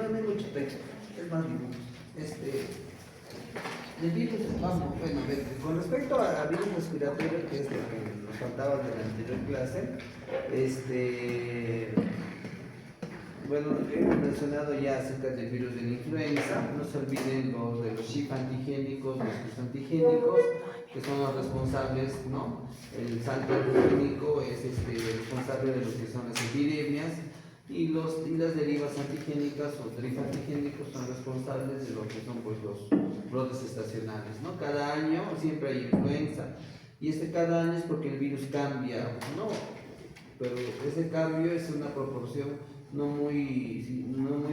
no hay mucho texto, es más dibujos. El virus, vamos, bueno, a ver, con respecto a virus respiratorio, que es lo que nos faltaba de la anterior clase, bueno, hemos mencionado ya acerca del virus de la influenza. No se olviden de los chip antigénicos, los kits antigénicos, que son los responsables, ¿no? El salto antigénico es responsable de lo que son las epidemias, y las derivas antigénicas o antigénicos son responsables de lo que son pues, los brotes estacionales, ¿no? Cada año siempre hay influenza, y cada año es porque el virus cambia, ¿no? Pero ese cambio es una proporción no muy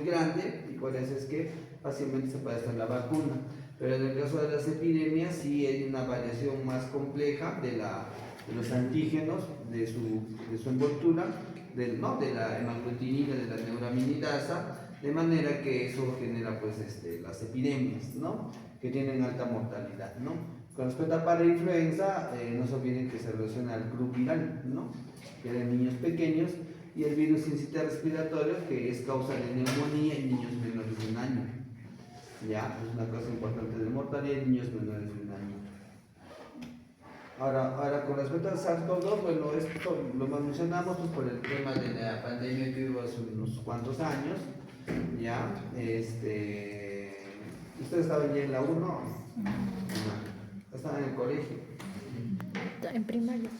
grande, y por eso es que fácilmente se puede hacer la vacuna. Pero en el caso de las epidemias sí hay una variación más compleja de los antígenos, de su envoltura, de la hemaglutinina, de la neuraminidasa, de manera que eso genera pues las epidemias, ¿no? Que tienen alta mortalidad, ¿no? Con respecto a parainfluenza, no se olviden que se relaciona al grupo viral, ¿no? Que de niños pequeños, y el virus sincitial respiratorio, que es causa de neumonía en niños menores de un año. Ya, es una causa importante de mortalidad en niños menores de un año. Ahora con respecto al SARS-CoV-2, bueno, esto lo mencionamos pues, por el tema de la pandemia que hubo hace unos cuantos años. Ya, ¿ustedes estaban ya en la 1? No. Estaban en el colegio. En primaria.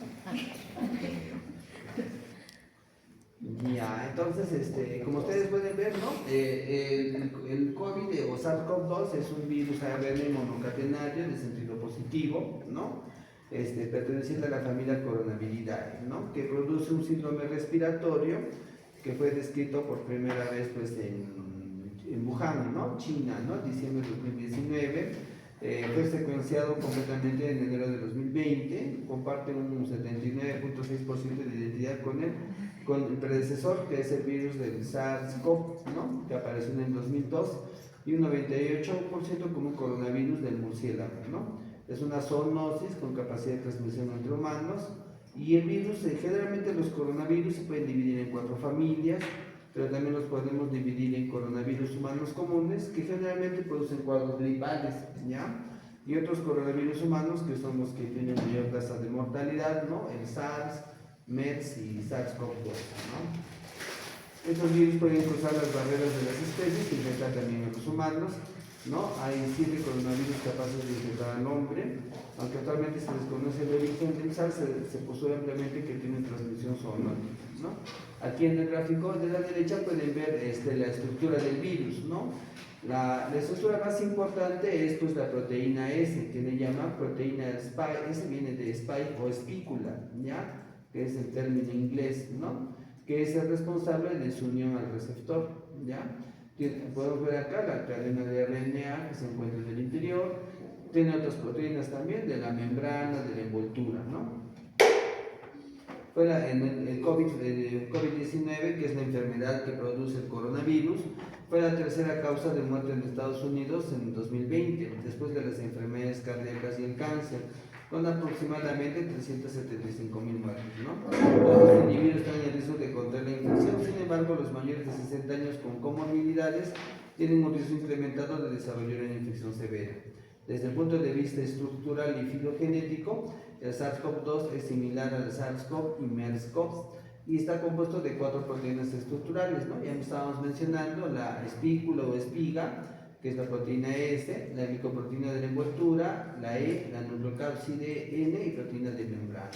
Ya, entonces, como ustedes pueden ver, ¿no? El COVID o SARS-CoV-2 es un virus ARN monocatenario de sentido positivo, ¿no? Perteneciente a la familia Coronaviridae, ¿no? Que produce un síndrome respiratorio que fue descrito por primera vez pues, en Wuhan, ¿no? China, ¿no? Diciembre de 2019. Fue secuenciado completamente en enero de 2020, comparte un 79.6% de identidad con el predecesor, que es el virus del SARS-CoV, ¿no? Que apareció en el 2002, y un 98% con un coronavirus del murciélago, ¿no? Es una zoonosis con capacidad de transmisión entre humanos, y el virus, generalmente los coronavirus se pueden dividir en 4 familias, pero también los podemos dividir en coronavirus humanos comunes, que generalmente producen cuadros gripales, ¿ya? Y otros coronavirus humanos, que son los que tienen mayor tasa de mortalidad, ¿no? El SARS, MERS y SARS-CoV-2, ¿no? Estos virus pueden cruzar las barreras de las especies e infectar también a los humanos, ¿no? Hay 7 coronavirus capaces de infectar al hombre, aunque actualmente se desconoce el origen del SARS, se postula ampliamente que tiene transmisión zoonótica, ¿no? Aquí en el gráfico de la derecha pueden ver la estructura del virus, ¿no? La estructura más importante es pues, la proteína S, que le llaman proteína spike. S viene de spike o espícula, ¿ya? Que es el término inglés, ¿no? Que es el responsable de su unión al receptor, ¿ya? Podemos ver acá la cadena de RNA que se encuentra en el interior. Tiene otras proteínas también de la membrana, de la envoltura, ¿no? En el COVID-19, que es la enfermedad que produce el coronavirus, fue la tercera causa de muerte en Estados Unidos en 2020, después de las enfermedades cardíacas y el cáncer, con aproximadamente 375,000 muertes, ¿no? Todos los individuos están en riesgo de contraer la infección, sin embargo, los mayores de 60 años con comorbilidades tienen un riesgo incrementado de desarrollar una infección severa. Desde el punto de vista estructural y filogenético, el SARS-CoV-2 es similar al SARS-CoV y MERS-CoV, y está compuesto de 4 proteínas estructurales, ¿no? Ya estábamos mencionando la espícula o espiga, que es la proteína S, la glicoproteína de la envoltura, la E, la nucleocápside N y proteína de membrana.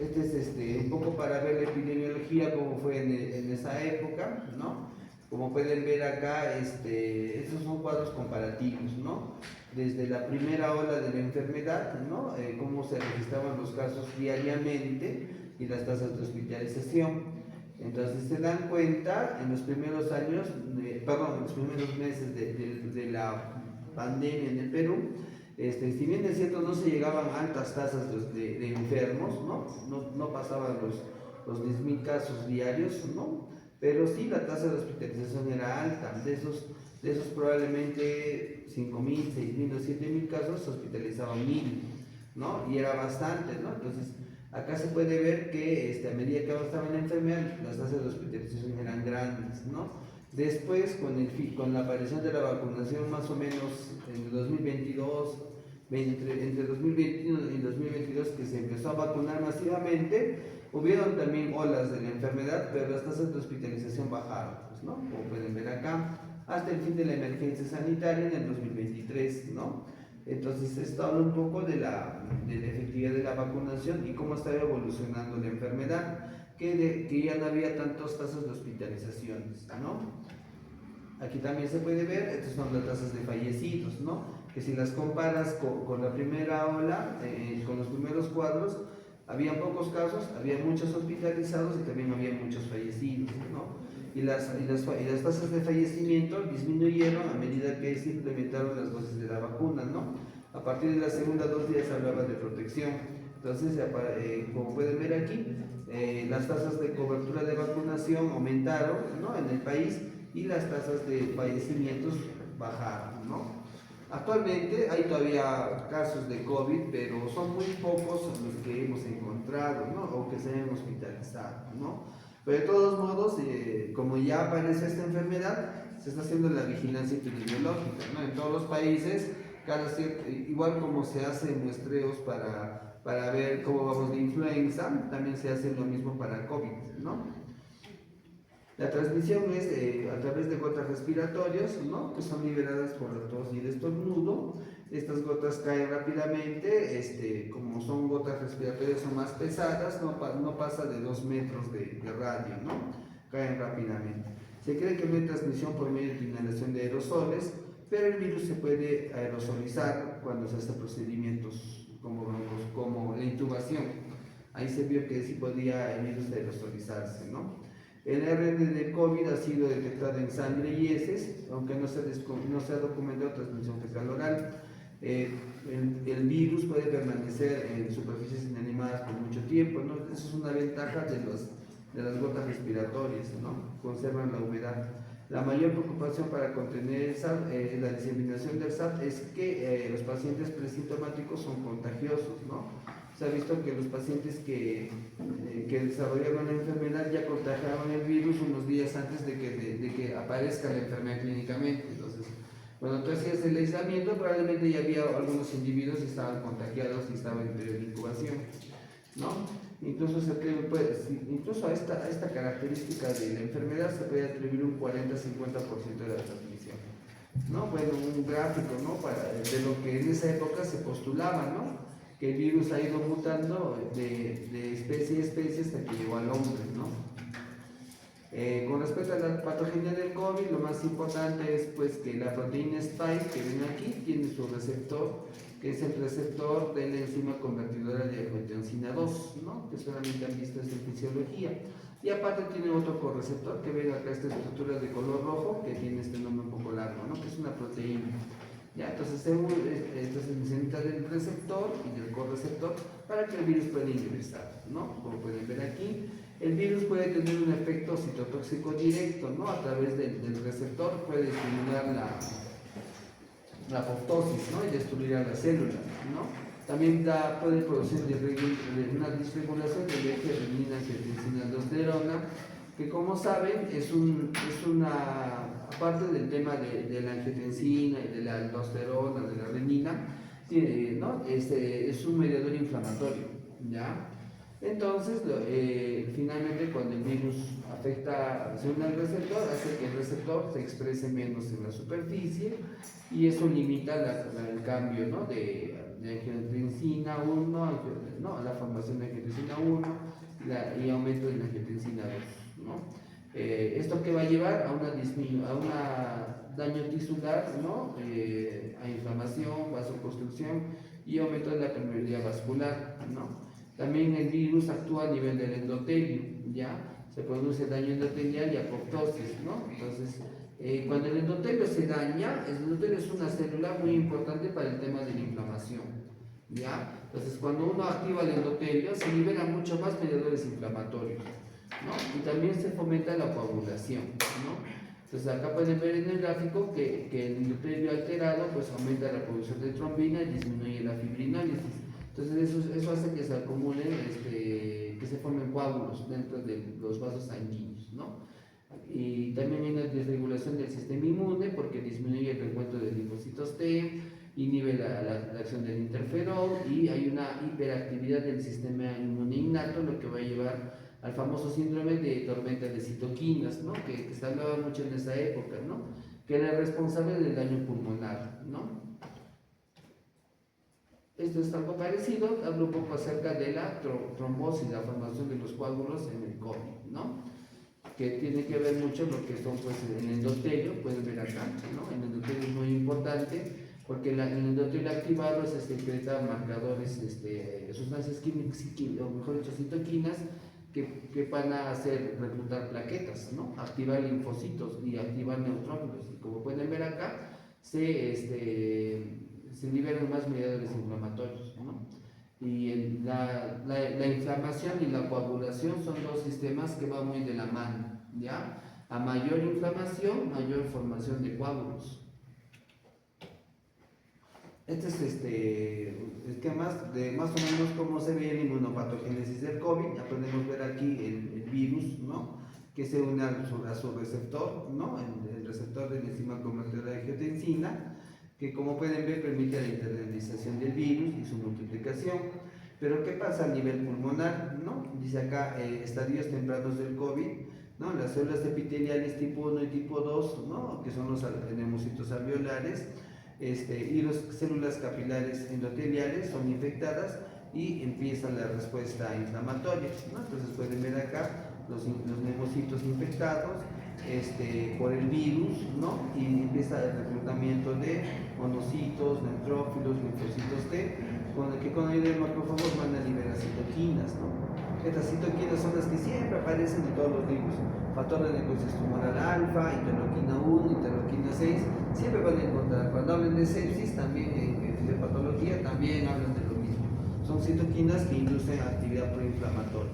Este es un poco para ver la epidemiología, cómo fue en esa época, ¿no? Como pueden ver acá, estos son cuadros comparativos, ¿no? Desde la primera ola de la enfermedad, ¿no? Cómo se registraban los casos diariamente y las tasas de hospitalización. Entonces se dan cuenta en los primeros años, en los primeros meses de la pandemia en el Perú, si bien es cierto no se llegaban a altas tasas de enfermos, no pasaban los 10,000 casos diarios, ¿no? Pero sí la tasa de hospitalización era alta. De esos probablemente 5,000, 6,000 o 7,000 casos se hospitalizaban 1,000, ¿no? Y era bastante, ¿no? Entonces acá se puede ver que a medida que avanzaba la enfermedad, las tasas de hospitalización eran grandes, ¿no? Después, con la aparición de la vacunación, más o menos en el 2022, entre 2021 y 2022, que se empezó a vacunar masivamente, hubieron también olas de la enfermedad, pero las tasas de hospitalización bajaron, pues, ¿no? Como pueden ver acá, hasta el fin de la emergencia sanitaria en el 2023, ¿no? Entonces, esto habla un poco de la efectividad de la vacunación y cómo está evolucionando la enfermedad, que ya no había tantas tasas de hospitalizaciones, ¿no? Aquí también se puede ver, estas son las tasas de fallecidos, ¿no? Que si las comparas con la primera ola, con los primeros cuadros, había pocos casos, había muchos hospitalizados y también había muchos fallecidos, ¿no? Y las tasas de fallecimiento disminuyeron a medida que se implementaron las dosis de la vacuna, ¿no? A partir de la segunda dosis ya se hablaba de protección. Entonces, como pueden ver aquí, las tasas de cobertura de vacunación aumentaron, ¿no?, en el país, y las tasas de fallecimientos bajaron, ¿no? Actualmente hay todavía casos de COVID, pero son muy pocos los que hemos encontrado, ¿no?, o que se han hospitalizado, ¿no? Pero de todos modos, como ya aparece esta enfermedad, se está haciendo la vigilancia epidemiológica, ¿no? En todos los países, igual como se hacen muestreos para ver cómo vamos de influenza, también se hace lo mismo para COVID, ¿no? La transmisión es a través de gotas respiratorias, ¿no?, que son liberadas por la tos y el estornudo. Estas gotas caen rápidamente, como son gotas respiratorias, son más pesadas, no pasa de 2 metros de radio, ¿no? Caen rápidamente. Se cree que no hay transmisión por medio de inhalación de aerosoles, pero el virus se puede aerosolizar cuando se hacen procedimientos como la intubación. Ahí se vio que sí podía el virus aerosolizarse, ¿no? El ARN de COVID ha sido detectado en sangre y heces, aunque no se ha documentado transmisión fecal oral. El virus puede permanecer en superficies inanimadas por mucho tiempo, ¿no? Eso es una ventaja de las gotas respiratorias, ¿no? Conservan la humedad. La mayor preocupación para contener el SARS, la diseminación del SARS, es que los pacientes presintomáticos son contagiosos, ¿no? Se ha visto que los pacientes que desarrollaron la enfermedad ya contagiaron el virus unos días antes de que aparezca la enfermedad clínicamente. Entonces, cuando tú hacías el aislamiento, probablemente ya había algunos individuos que estaban contagiados y estaban en periodo de incubación, ¿no? Incluso a esta característica de la enfermedad se puede atribuir un 40-50% de la transmisión, ¿no? Bueno, un gráfico, ¿no?, de lo que en esa época se postulaba, ¿no?, que el virus ha ido mutando de especie a especie hasta que llegó al hombre, ¿no? Con respecto a la patogenia del COVID, lo más importante es pues que la proteína Spike que ven aquí tiene su receptor, que es el receptor de la enzima convertidora de angiotensina 2, ¿no?, que solamente han visto esto en fisiología. Y aparte tiene otro correceptor que ven acá, esta estructura de color rojo, que tiene este nombre un poco largo, ¿no?, que es una proteína. Ya, entonces se necesita del receptor y del correceptor para que el virus pueda ingresar, ¿no? Como pueden ver aquí, el virus puede tener un efecto citotóxico directo, ¿no? A través del receptor puede estimular la apoptosis, ¿no?, y destruir a las células, ¿no? También puede producir una disregulación del eje renina-angiotensina-aldosterona, que como saben es una, aparte del tema de la angiotensina y de la aldosterona, de la renina, ¿no?, es un mediador inflamatorio, ¿ya? Entonces, finalmente, cuando el virus afecta al receptor, hace que el receptor se exprese menos en la superficie, y eso limita el cambio, ¿no?, de angiotensina 1, ¿no?, la formación de angiotensina 1 y aumento de la angiotensina 2, ¿no? Esto que va a llevar a un daño tisular, ¿no?, a inflamación, vasoconstricción y aumento de la permeabilidad vascular, ¿no? También el virus actúa a nivel del endotelio, ¿ya? Se produce daño endotelial y apoptosis, ¿no? Entonces, cuando el endotelio se daña, el endotelio es una célula muy importante para el tema de la inflamación, ¿ya? Entonces, cuando uno activa el endotelio, se liberan mucho más mediadores inflamatorios, ¿no? Y también se fomenta la coagulación, ¿no? Entonces, acá pueden ver en el gráfico que el endotelio alterado pues aumenta la producción de trombina y disminuye la fibrinólisis. Entonces eso hace que se acumulen, que se formen coágulos dentro de los vasos sanguíneos, ¿no? Y también hay una desregulación del sistema inmune porque disminuye el recuento de linfocitos T, inhibe la acción del interferón y hay una hiperactividad del sistema inmune innato, lo que va a llevar al famoso síndrome de tormenta de citoquinas, ¿no? que se hablaba mucho en esa época, ¿no? Que era responsable del daño pulmonar, ¿no? Esto es algo parecido, hablo un poco acerca de la trombosis, la formación de los coágulos en el COVID, ¿no? Que tiene que ver mucho lo que son pues el endotelio, pueden ver acá, ¿no? El endotelio es muy importante porque el endotelio activado se secreta marcadores, sustancias químicas, o mejor dicho, citoquinas, que van a hacer reclutar plaquetas, ¿no? Activar linfocitos y activar neutrófilos. Y como pueden ver acá, se liberan más mediadores inflamatorios, ¿no? Y la inflamación y la coagulación son dos sistemas que van muy de la mano, ¿ya? A mayor inflamación, mayor formación de coágulos. Este es esquemas de más o menos cómo se ve la inmunopatogénesis del COVID. Ya podemos ver aquí el virus, ¿no? Que se une a su receptor, ¿no? El receptor de la enzima convertidora de angiotensina, que como pueden ver permite la internalización del virus y su multiplicación. Pero ¿qué pasa a nivel pulmonar? ¿No? Dice acá estadios tempranos del COVID, ¿no? Las células epiteliales tipo 1 y tipo 2, ¿no? Que son los neumocitos alveolares, y las células capilares endoteliales son infectadas y empieza la respuesta inflamatoria, ¿no? Entonces pueden ver acá los neumocitos infectados por el virus, ¿no? Y empieza el reclutamiento de monocitos, neutrófilos, linfocitos T, que con ayuda de macrófagos van a liberar citoquinas, ¿no? Estas citoquinas son las que siempre aparecen en todos los libros: factor de necrosis tumoral alfa, interleuquina 1, interleuquina 6, siempre van a encontrar. Cuando hablan de sepsis, también de patología, también hablan de lo mismo. Son citoquinas que inducen actividad proinflamatoria.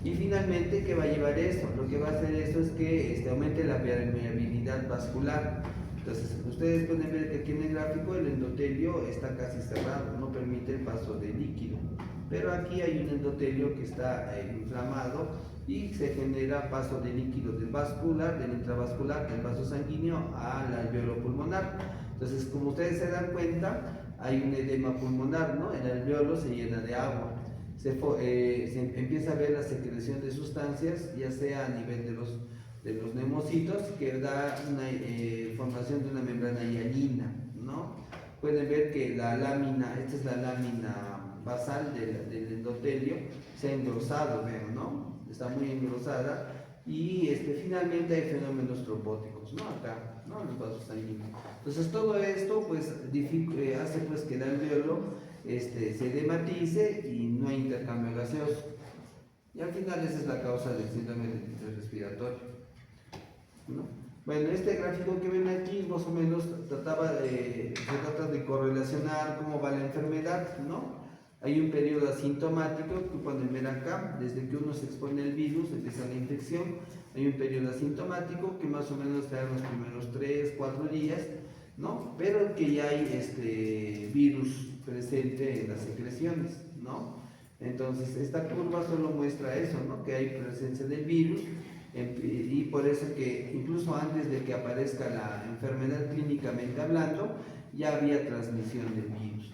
Y finalmente, ¿qué va a llevar esto? Lo que va a hacer esto es que aumente la permeabilidad vascular. Entonces, ustedes pueden ver que aquí en el gráfico el endotelio está casi cerrado, no permite el paso de líquido. Pero aquí hay un endotelio que está inflamado y se genera paso de líquido del vascular, del intravascular, del vaso sanguíneo al alveolo pulmonar. Entonces, como ustedes se dan cuenta, hay un edema pulmonar, ¿no? El alveolo se llena de agua. Se empieza a ver la secreción de sustancias, ya sea a nivel de los neumocitos, que da una formación de una membrana hialina, ¿no? Pueden ver que la lámina, esta es la lámina basal del endotelio, se ha engrosado, vean, ¿no? Está muy engrosada y finalmente hay fenómenos trombóticos, ¿no? Acá, ¿no? Los vasos sanguíneos. Entonces todo esto pues hace pues que el alveolo se dematice y no hay intercambio gaseoso. Y al final esa es la causa del síndrome del distrés respiratorio, ¿no? Bueno, este gráfico que ven aquí más o menos se trata de correlacionar cómo va la enfermedad, ¿no? Hay un periodo asintomático que pueden ver acá, desde que uno se expone al virus, empieza la infección. Hay un periodo asintomático que más o menos está en los primeros 3, 4 días, ¿no? Pero que ya hay virus presente en las secreciones, ¿no? Entonces, esta curva solo muestra eso, ¿no? Que hay presencia del virus, y por eso que incluso antes de que aparezca la enfermedad clínicamente hablando, ya había transmisión del virus.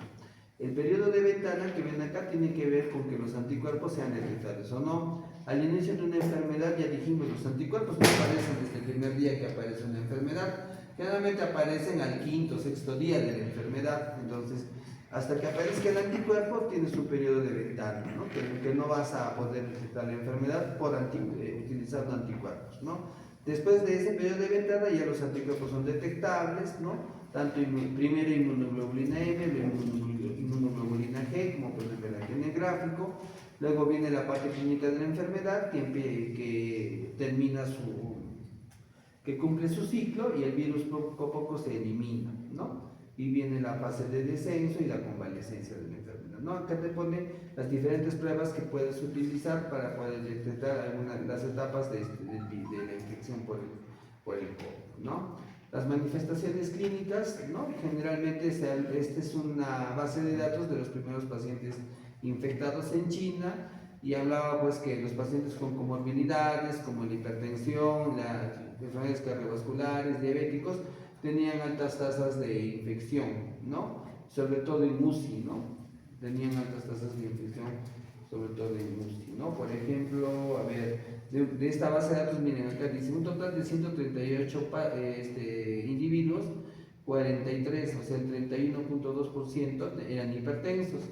El periodo de ventana que ven acá tiene que ver con que los anticuerpos sean detectables o no. Al inicio de una enfermedad, ya dijimos, los anticuerpos no aparecen desde el primer día que aparece una enfermedad. Generalmente aparecen al quinto, sexto día de la enfermedad. Entonces, hasta que aparezca el anticuerpo, tienes un periodo de ventana, ¿no? Que no vas a poder detectar la enfermedad por utilizando anticuerpos, ¿no? Después de ese periodo de ventana, ya los anticuerpos son detectables, ¿no? Tanto primero inmunoglobulina M, inmunoglobulina G, como pueden ver aquí en el gráfico. Luego viene la parte clínica de la enfermedad, que cumple su ciclo y el virus poco a poco se elimina, ¿no? Y viene la fase de descenso y la convalescencia de la enfermedad, ¿no? Acá te pone las diferentes pruebas que puedes utilizar para poder detectar las etapas de la infección por el COVID, ¿no? Las manifestaciones clínicas, ¿no? Generalmente esta es una base de datos de los primeros pacientes infectados en China, y hablaba pues que los pacientes con comorbilidades como la hipertensión, las enfermedades cardiovasculares, diabéticos, tenían altas tasas de infección, ¿no? Sobre todo en UCI, ¿no? Tenían altas tasas de infección, sobre todo en UCI, ¿no? Por ejemplo, a ver, de esta base de datos, miren, acá dice un total de 138 individuos, 43, o sea, el 31.2% eran hipertensos,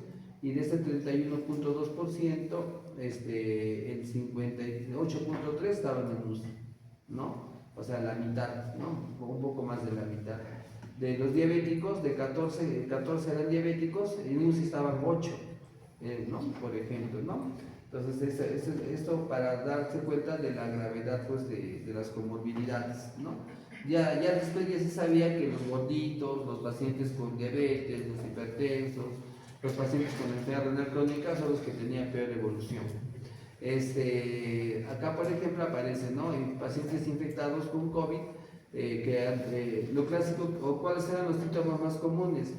y de ese 31.2%, el 58.3% estaban en UCI, ¿no? O sea, la mitad, ¿no? Un poco más de la mitad. De los diabéticos, de 14 eran diabéticos, en UCI estaban 8, ¿no? Por ejemplo, ¿no? Entonces, esto para darse cuenta de la gravedad pues, de las comorbilidades, ¿no? Ya después ya se sabía que los gorditos, los pacientes con diabetes, los hipertensos, los pacientes con enfermedad renal crónica son los que tenían peor evolución. Acá, por ejemplo, aparece, ¿no? En pacientes infectados con COVID, lo clásico, o cuáles eran los síntomas más comunes: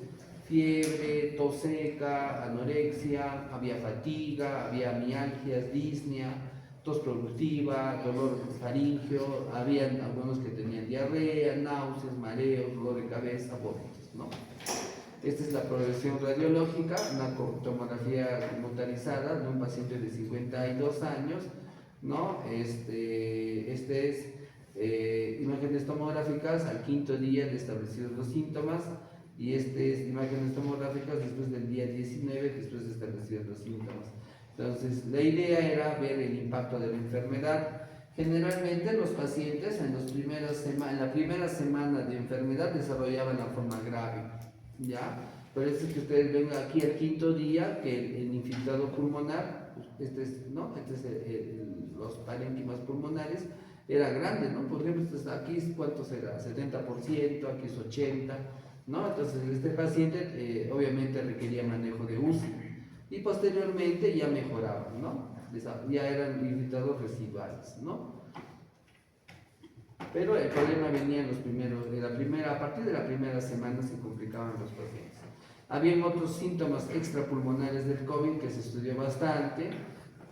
fiebre, tos seca, anorexia, había fatiga, había mialgias, disnea, tos productiva, dolor faríngeo, habían algunos que tenían diarrea, náuseas, mareos, dolor de cabeza, vómitos, ¿no? Esta es la progresión radiológica, una tomografía computarizada de un paciente de 52 años, ¿no? Imágenes tomográficas al quinto día de establecidos los síntomas, y es imágenes tomográficas después del día 19, después de establecidos los síntomas. Entonces, la idea era ver el impacto de la enfermedad. Generalmente los pacientes en la primera semana de enfermedad desarrollaban la forma grave, ¿ya? Por eso es que ustedes ven aquí el quinto día que el infiltrado pulmonar, los parénquimas pulmonares, era grande, ¿no? Por ejemplo, aquí, ¿cuánto será? 70%, aquí es 80%, ¿no? Entonces, este paciente obviamente requería manejo de UCI, y posteriormente ya mejoraba, ¿no? Ya eran infiltrados residuales, ¿no? Pero el problema venía a partir de la primera semana se complicaban los pacientes. Habían otros síntomas extrapulmonares del COVID que se estudió bastante,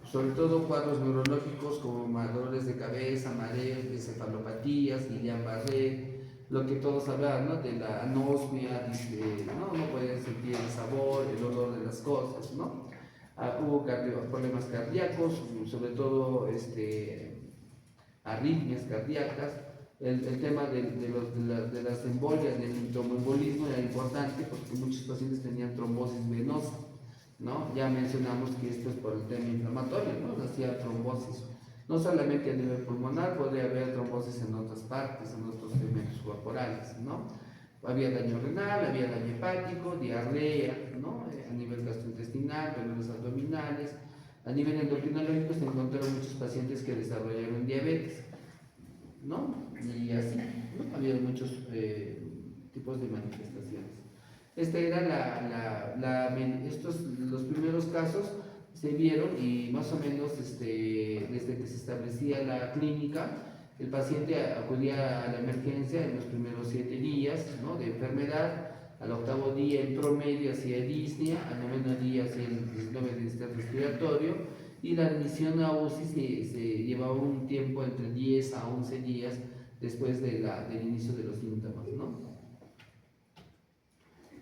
sobre todo cuadros neurológicos como dolores de cabeza, mareos, encefalopatías, Guillain-Barré, lo que todos hablaban, ¿no? De la anosmia, no podían sentir el sabor, el olor de las cosas, ¿no? Hubo problemas cardíacos, sobre todo arritmias cardíacas. El tema de las embolias, del tromboembolismo era importante porque muchos pacientes tenían trombosis venosa, ¿no? Ya mencionamos que esto es por el tema inflamatorio, ¿no? Hacía trombosis, no solamente a nivel pulmonar, podría haber trombosis en otras partes, en otros segmentos corporales, ¿no? Había daño renal, había daño hepático, diarrea, ¿no? A nivel gastrointestinal, dolores abdominales. A nivel endocrinológico se encontraron muchos pacientes que desarrollaron diabetes, ¿no? Y así, ¿no? Había muchos tipos de manifestaciones. Los primeros casos se vieron, y más o menos desde que se establecía la clínica, el paciente acudía a la emergencia en los primeros 7 días, ¿no? De enfermedad. Al 8º día en promedio hacía disnea, al 9º día hacía el síndrome de distrés respiratorio, y la admisión a UCI se llevaba un tiempo entre 10 a 11 días después del inicio de los síntomas, ¿no?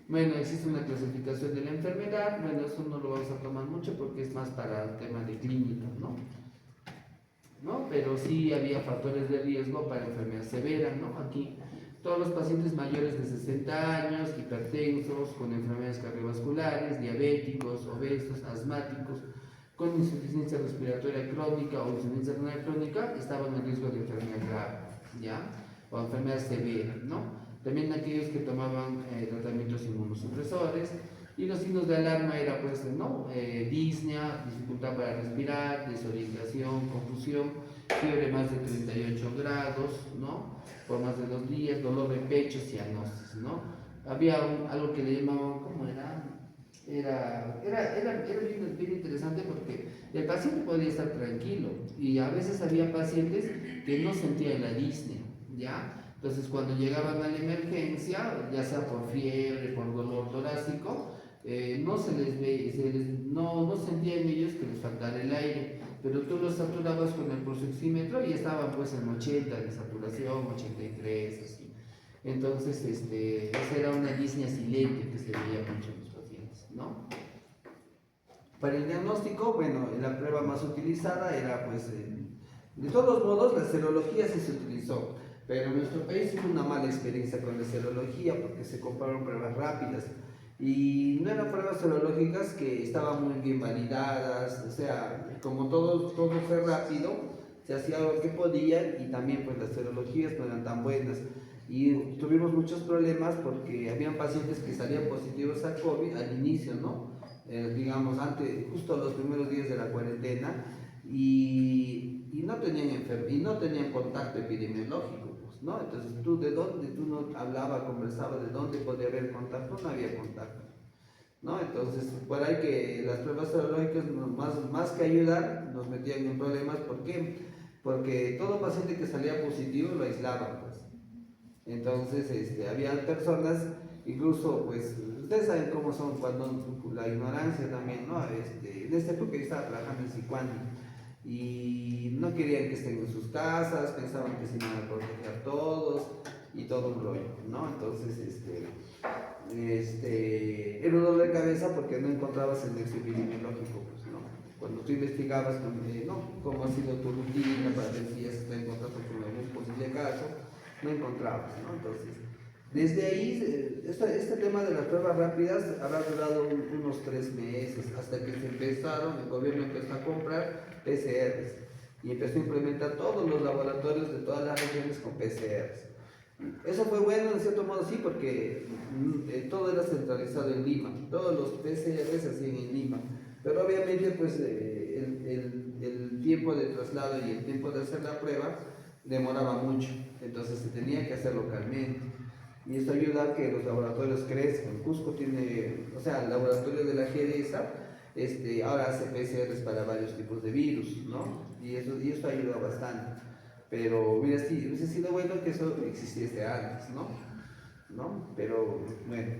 Bueno, existe una clasificación de la enfermedad. Bueno, eso no lo vamos a tomar mucho porque es más para el tema de clínica, ¿no? Pero sí había factores de riesgo para enfermedad severa, ¿no? Aquí todos los pacientes mayores de 60 años, hipertensos, con enfermedades cardiovasculares, diabéticos, obesos, asmáticos, con insuficiencia respiratoria crónica o insuficiencia renal crónica, estaban en riesgo de enfermedad grave, ¿ya? O enfermedad severa, ¿no? También aquellos que tomaban tratamientos inmunosupresores. Y los signos de alarma era pues, ¿no? Disnea, dificultad para respirar, desorientación, confusión, fiebre más de 38 grados, ¿no? Por más de 2 días, dolor de pecho, cianosis, ¿no? Había algo que le llamaban, ¿cómo era? Era bien interesante porque el paciente podía estar tranquilo, y a veces había pacientes que no sentían la disnea, ¿ya? Entonces, cuando llegaban a la emergencia, ya sea por fiebre, por dolor torácico, no se les ve, no sentían ellos que les faltara el aire, pero tú los saturabas con el pulsoxímetro y estaban pues en 80 de saturación, 83, así. Entonces, esa era una disnea silente que se veía mucho en los pacientes, ¿no? Para el diagnóstico, bueno, la prueba más utilizada era pues, de todos modos, la serología sí se utilizó, pero en nuestro país hubo una mala experiencia con la serología porque se compraron pruebas rápidas y no eran pruebas serológicas que estaban muy bien validadas, o sea, como todo fue rápido, se hacía lo que podían y también pues las serologías no eran tan buenas y tuvimos muchos problemas porque habían pacientes que salían positivos a COVID al inicio, ¿no? Digamos, antes, justo los primeros días de la cuarentena y no tenían contacto epidemiológico, pues, ¿no? Entonces, tú no hablabas, conversabas de dónde podía haber contacto, no había contacto, ¿no? Entonces, por ahí que las pruebas serológicas, más que ayudar, nos metían en problemas. ¿Por qué? Porque todo paciente que salía positivo lo aislaban, pues. Entonces, había personas, incluso, pues, ustedes saben cómo son cuando la ignorancia también, ¿no? En esta época yo estaba trabajando en Sicuani y no querían que estén en sus casas, pensaban que se iban a proteger todos y todo un rollo, ¿no? Entonces, era un dolor de cabeza porque no encontrabas el nexo epidemiológico, pues, ¿no? Cuando tú investigabas, ¿no? Cómo ha sido tu rutina para ver si ya se está en contacto con algún posible caso, no encontrabas, ¿no? Entonces, desde ahí, este tema de las pruebas rápidas habrá durado unos 3 meses, hasta que el gobierno empezó a comprar PCRs y empezó a implementar todos los laboratorios de todas las regiones con PCRs. Eso fue bueno en cierto modo, sí, porque todo era centralizado en Lima, todos los PCR se hacían en Lima, pero obviamente pues el tiempo de traslado y el tiempo de hacer la prueba demoraba mucho, entonces se tenía que hacer localmente. Y esto ayuda a que los laboratorios crezcan. Cusco tiene, o sea, el laboratorio de la GDESA, ahora hace PCRs para varios tipos de virus, ¿no? Y esto ayuda bastante. Pero hubiese sido bueno que eso existiese antes, ¿no? Pero bueno,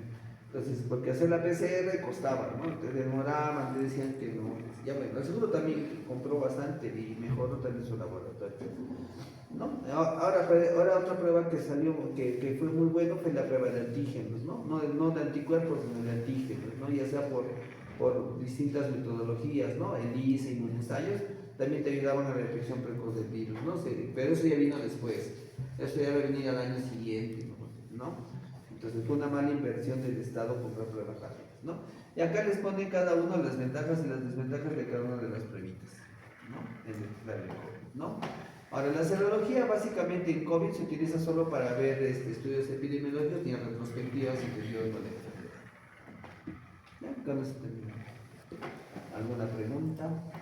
entonces, porque hacer la PCR costaba, ¿no? Te demoraban, te decían que no. Ya bueno, el seguro también compró bastante y mejoró también su laboratorio, ¿no? Ahora otra prueba que salió, que fue muy bueno, fue la prueba de antígenos, ¿no? No de anticuerpos, sino de antígenos, ¿no? Ya sea por distintas metodologías, ¿no? ELISA y ensayos también te ayudaban a la detección precoz del virus, ¿no? Pero eso ya vino después, eso ya va a venir al año siguiente, ¿no? Entonces fue una mala inversión del Estado comprar pruebas rápidas, ¿no? Y acá les ponen cada uno las ventajas y las desventajas de cada una de las pruebitas, ¿no? En el plan de COVID, ¿no? Ahora, la serología básicamente en COVID se utiliza solo para ver estudios epidemiológicos y en retrospectivas y periodos de la enfermedad. ¿Ya? Con eso termino. ¿Alguna pregunta?